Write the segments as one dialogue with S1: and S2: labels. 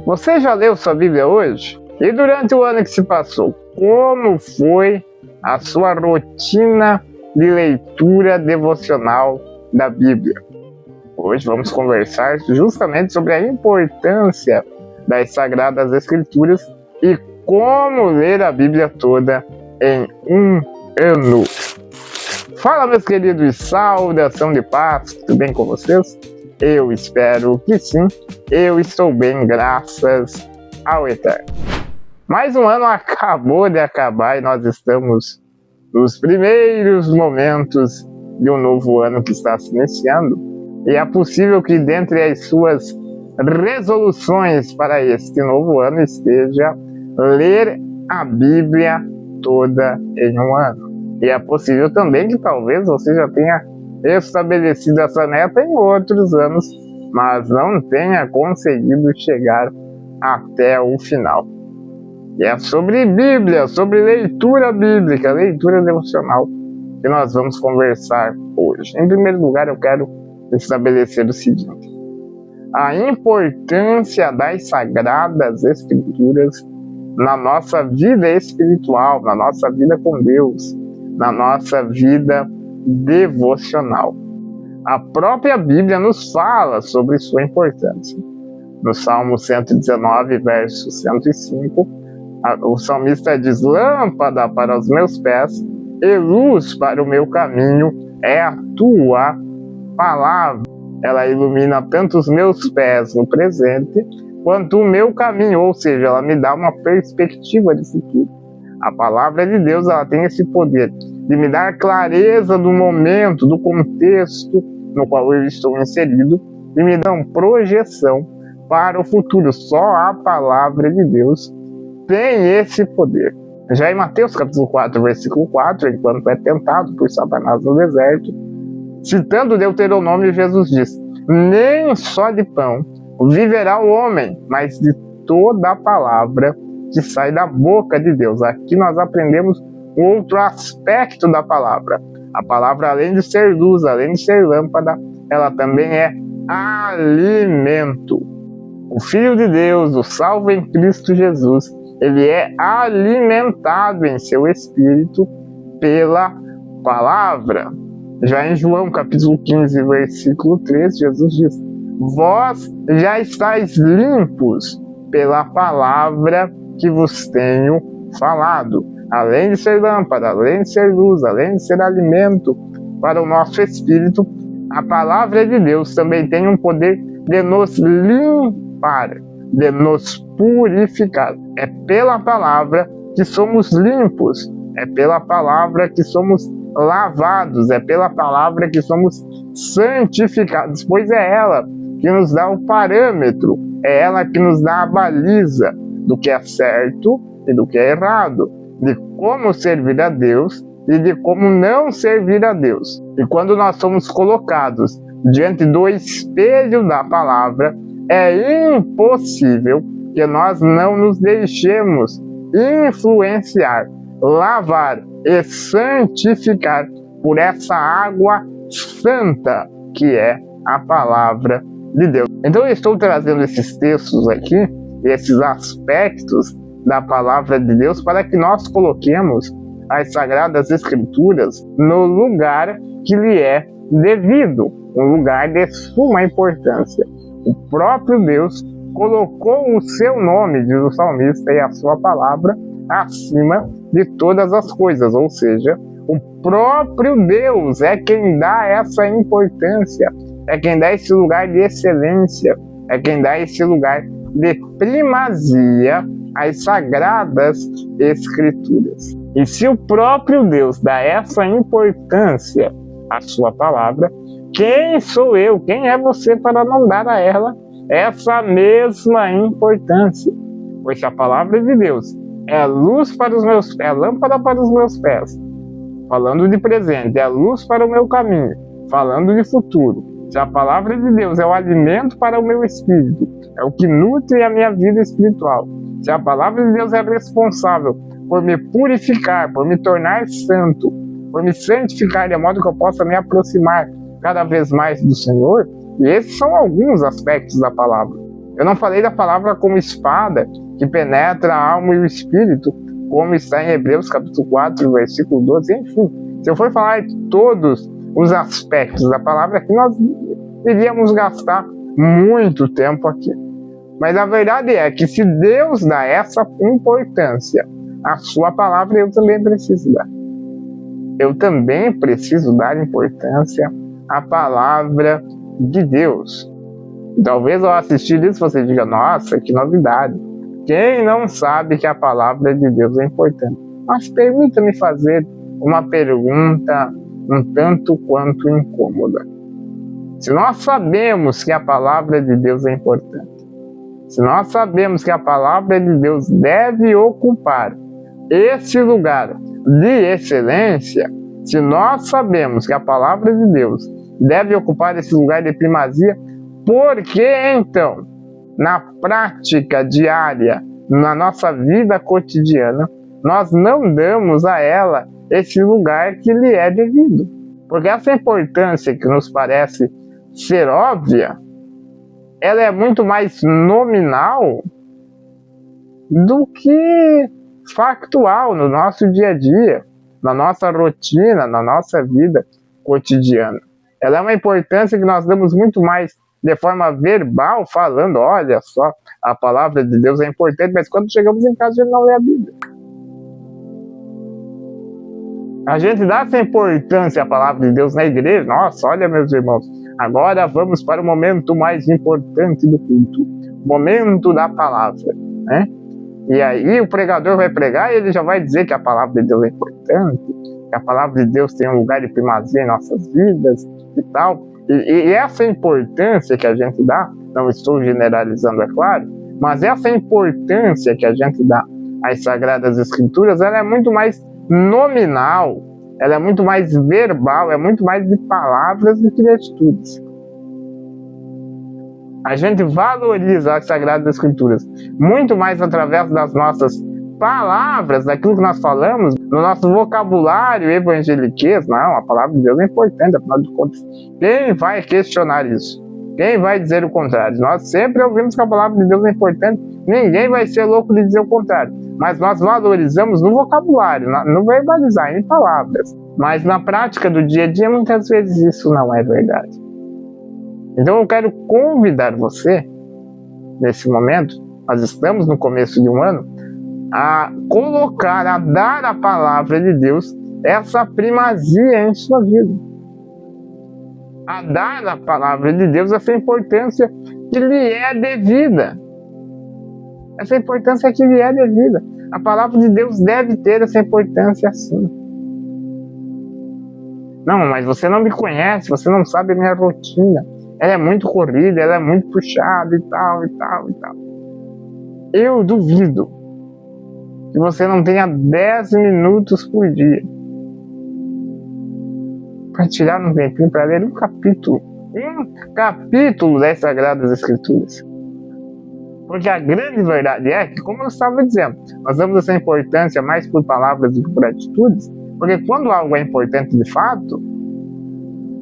S1: Você já leu sua Bíblia hoje? E durante o ano que se passou, como foi a sua rotina de leitura devocional da Bíblia? Hoje vamos conversar justamente sobre a importância das Sagradas Escrituras e como ler a Bíblia toda em um ano. Fala, meus queridos, saudação de paz, tudo bem com vocês? Eu espero que sim, eu estou bem, graças ao Eterno. Mais um ano acabou de acabar e nós estamos nos primeiros momentos de um novo ano que está se iniciando. E é possível que dentre as suas resoluções para este novo ano esteja ler a Bíblia toda em um ano. E é possível também que talvez você já tenha estabelecido essa meta em outros anos, mas não tenha conseguido chegar até o final. E é sobre Bíblia, sobre leitura bíblica, leitura devocional, que nós vamos conversar hoje. Em primeiro lugar, eu quero estabelecer o seguinte: a importância das Sagradas Escrituras na nossa vida espiritual, na nossa vida com Deus, na nossa vida devocional. A própria Bíblia nos fala sobre sua importância. No Salmo 119, verso 105, o salmista diz: lâmpada para os meus pés e luz para o meu caminho é a tua palavra. Ela ilumina tanto os meus pés no presente, quanto o meu caminho, ou seja, ela me dá uma perspectiva de futuro. A palavra de Deus, ela tem esse poder de me dar clareza do momento, do contexto no qual eu estou inserido, e me dar uma projeção para o futuro. Só a palavra de Deus tem esse poder. Já em Mateus capítulo 4, versículo 4, enquanto é tentado por Satanás no deserto, citando Deuteronômio, Jesus diz: nem só de pão viverá o homem, mas de toda a palavra que sai da boca de Deus. Aqui nós aprendemos outro aspecto da palavra. A palavra, além de ser luz, além de ser lâmpada, ela também é alimento. O Filho de Deus, o salvo em Cristo Jesus, ele é alimentado em seu espírito pela palavra. Já em João capítulo 15, versículo 13, Jesus diz: vós já estáis limpos pela palavra que vos tenho falado. Além de ser lâmpada, além de ser luz, além de ser alimento para o nosso espírito, a palavra de Deus também tem um poder de nos limpar, de nos purificar. É pela palavra que somos limpos, é pela palavra que somos lavados, é pela palavra que somos santificados, pois é ela que nos dá o parâmetro, é ela que nos dá a baliza do que é certo e do que é errado, de como servir a Deus e de como não servir a Deus. E quando nós somos colocados diante do espelho da palavra, é impossível que nós não nos deixemos influenciar, lavar e santificar por essa água santa que é a palavra de Deus. Então eu estou trazendo esses textos aqui, esses aspectos da palavra de Deus, para que nós coloquemos as Sagradas Escrituras no lugar que lhe é devido, um lugar de suma importância. O próprio Deus colocou o seu nome, diz o salmista, e a sua palavra acima de todas as coisas, ou seja, o próprio Deus é quem dá essa importância, é quem dá esse lugar de excelência, é quem dá esse lugar de primazia às Sagradas Escrituras. E se o próprio Deus dá essa importância à sua palavra, quem sou eu, quem é você para não dar a ela essa mesma importância? Pois se a palavra de Deus é luz para os meus pés, é lâmpada para os meus pés, falando de presente, é luz para o meu caminho, falando de futuro. Se a palavra de Deus é o alimento para o meu espírito, é o que nutre a minha vida espiritual. Se a palavra de Deus é responsável por me purificar, por me tornar santo, por me santificar de modo que eu possa me aproximar cada vez mais do Senhor, e esses são alguns aspectos da palavra. Eu não falei da palavra como espada, que penetra a alma e o espírito, como está em Hebreus capítulo 4, versículo 12, enfim. Se eu for falar de todos os aspectos da palavra aqui, nós iríamos gastar muito tempo aqui. Mas a verdade é que se Deus dá essa importância à sua palavra, eu também preciso dar. Eu também preciso dar importância à palavra de Deus. Talvez ao assistir isso você diga, nossa, que novidade. Quem não sabe que a palavra de Deus é importante? Mas permita-me fazer uma pergunta um tanto quanto incômoda. Se nós sabemos que a palavra de Deus é importante, se nós sabemos que a palavra de Deus deve ocupar esse lugar de excelência, se nós sabemos que a palavra de Deus deve ocupar esse lugar de primazia, por que então, na prática diária, na nossa vida cotidiana, nós não damos a ela esse lugar que lhe é devido? Porque essa importância que nos parece ser óbvia, ela é muito mais nominal do que factual no nosso dia a dia, na nossa rotina, na nossa vida cotidiana. Ela é uma importância que nós damos muito mais de forma verbal, falando, olha só, a palavra de Deus é importante, mas quando chegamos em casa a gente não lê a Bíblia. A gente dá essa importância à palavra de Deus na igreja. Nossa, olha, meus irmãos, agora vamos para o momento mais importante do culto, o momento da palavra, né? E aí o pregador vai pregar e ele já vai dizer que a palavra de Deus é importante, que a palavra de Deus tem um lugar de primazia em nossas vidas e tal. E essa importância que a gente dá, não estou generalizando, é claro, mas essa importância que a gente dá às Sagradas Escrituras, ela é muito mais nominal, ela é muito mais verbal, é muito mais de palavras do que de atitudes. A gente valoriza as Sagradas Escrituras muito mais através das nossas palavras, daquilo que nós falamos, no nosso vocabulário evangeliquez. Não, a palavra de Deus é importante, afinal de contas. Quem vai questionar isso? Quem vai dizer o contrário? Nós sempre ouvimos que a palavra de Deus é importante, ninguém vai ser louco de dizer o contrário. Mas nós valorizamos no vocabulário, no verbalizar, em palavras. Mas na prática do dia a dia, muitas vezes isso não é verdade. Então eu quero convidar você, nesse momento, nós estamos no começo de um ano, a colocar, a dar à palavra de Deus essa primazia em sua vida. A dar à palavra de Deus essa importância que lhe é devida. Essa importância que lhe é devida. A palavra de Deus deve ter essa importância sim. Não, mas você não me conhece, você não sabe a minha rotina. Ela é muito corrida, ela é muito puxada e tal, e tal, e tal. Eu duvido que você não tenha 10 minutos por dia para tirar um tempinho para ler um capítulo das Sagradas Escrituras. Porque a grande verdade é que, como eu estava dizendo, nós damos essa importância mais por palavras do que por atitudes, porque quando algo é importante de fato,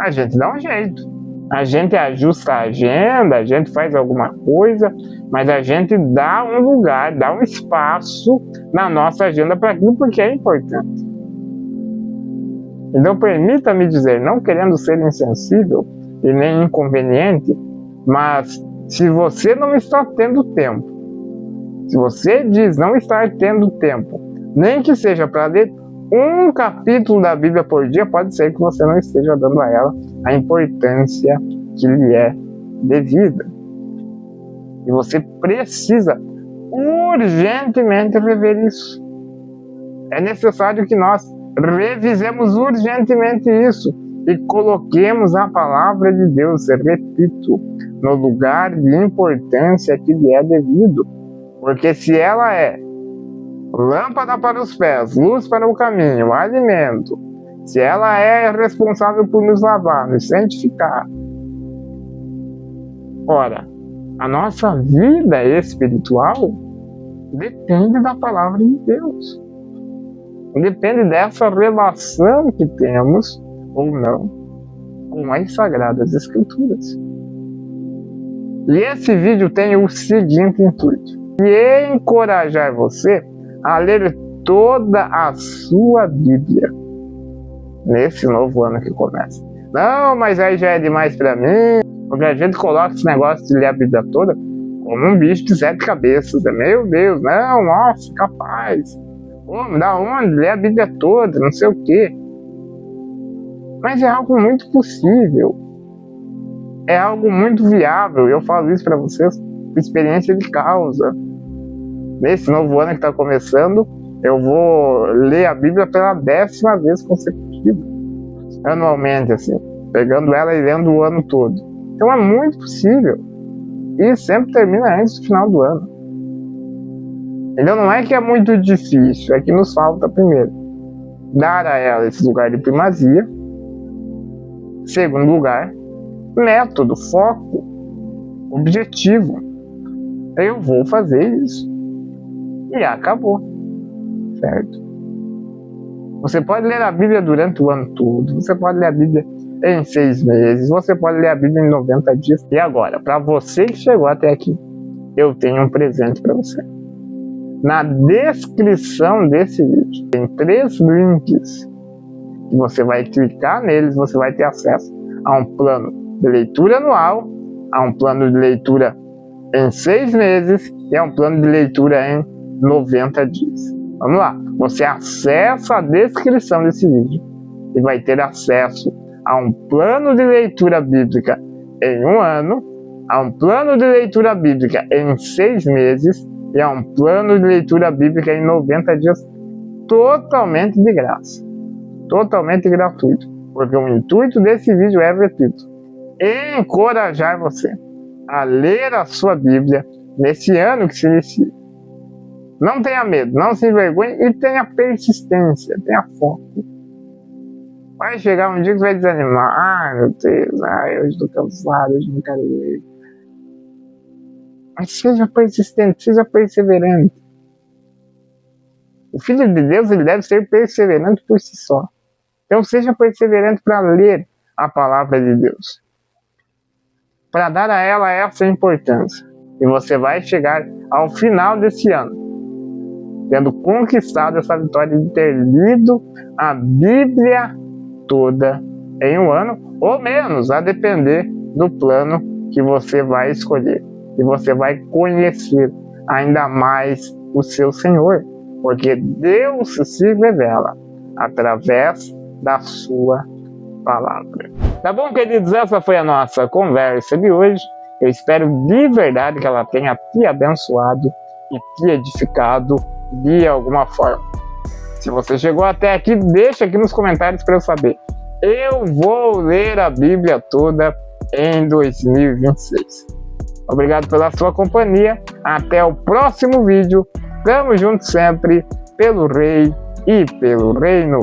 S1: a gente dá um jeito. A gente ajusta a agenda, a gente faz alguma coisa, mas a gente dá um lugar, dá um espaço na nossa agenda para aquilo porque é importante. Então permita-me dizer, não querendo ser insensível e nem inconveniente, mas se você não está tendo tempo, se você diz não estar tendo tempo, nem que seja para ler um capítulo da Bíblia por dia, pode ser que você não esteja dando a ela a importância que lhe é devida. E você precisa urgentemente rever isso. É necessário que nós revisemos urgentemente isso e coloquemos a palavra de Deus, repito, no lugar de importância que lhe é devido. Porque se ela é lâmpada para os pés, luz para o caminho, alimento, se ela é responsável por nos lavar, nos santificar, ora, a nossa vida espiritual depende da palavra de Deus. Depende dessa relação que temos, ou não, com as Sagradas Escrituras. E esse vídeo tem o seguinte intuito: de encorajar você a ler toda a sua Bíblia nesse novo ano que começa. Não, mas aí já é demais para mim, porque a gente coloca esse negócio de ler a Bíblia toda como um bicho de 7 cabeças. Meu Deus, não, nossa, capaz. Pô, da onde? Ler a Bíblia toda, não sei o quê. Mas é algo muito possível. É algo muito viável. Eu falo isso para vocês por experiência de causa. Nesse novo ano que está começando, eu vou ler a Bíblia pela 10ª vez consecutiva. Anualmente, assim. Pegando ela e lendo o ano todo. Então é muito possível. E sempre termina antes do final do ano. Então não é que é muito difícil, é que nos falta, primeiro, dar a ela esse lugar de primazia. Segundo lugar, método, foco, objetivo. Eu vou fazer isso. E acabou. Certo? Você pode ler a Bíblia durante o ano todo. Você pode ler a Bíblia em 6 meses. Você pode ler a Bíblia em 90 dias. E agora, para você que chegou até aqui, eu tenho um presente para você. Na descrição desse vídeo tem 3 links. E você vai clicar neles, você vai ter acesso a um plano de leitura anual, a um plano de leitura em 6 meses e a um plano de leitura em 90 dias. Vamos lá, você acessa a descrição desse vídeo e vai ter acesso a um plano de leitura bíblica em 1 ano, a um plano de leitura bíblica em 6 meses e a um plano de leitura bíblica em 90 dias totalmente de graça, totalmente gratuito, porque o intuito desse vídeo é, repito, encorajar você a ler a sua Bíblia nesse ano que se inicia. Não tenha medo, não se envergonhe e tenha persistência, tenha foco. Vai chegar um dia que você vai desanimar. Ai, meu Deus, hoje estou cansado, hoje não quero ler. Mas seja persistente, seja perseverante. O Filho de Deus, ele deve ser perseverante por si só. Então seja perseverante para ler a palavra de Deus, para dar a ela essa importância. E você vai chegar ao final desse ano tendo conquistado essa vitória de ter lido a Bíblia toda em 1 ano, ou menos, a depender do plano que você vai escolher. E você vai conhecer ainda mais o seu Senhor, porque Deus se revela através da sua palavra. Tá bom, queridos? Essa foi a nossa conversa de hoje. Eu espero de verdade que ela tenha te abençoado e te edificado de alguma forma. Se você chegou até aqui, deixa aqui nos comentários para eu saber. Eu vou ler a Bíblia toda em 2026. Obrigado pela sua companhia. Até o próximo vídeo. Tamo junto sempre, pelo Rei e pelo Reino.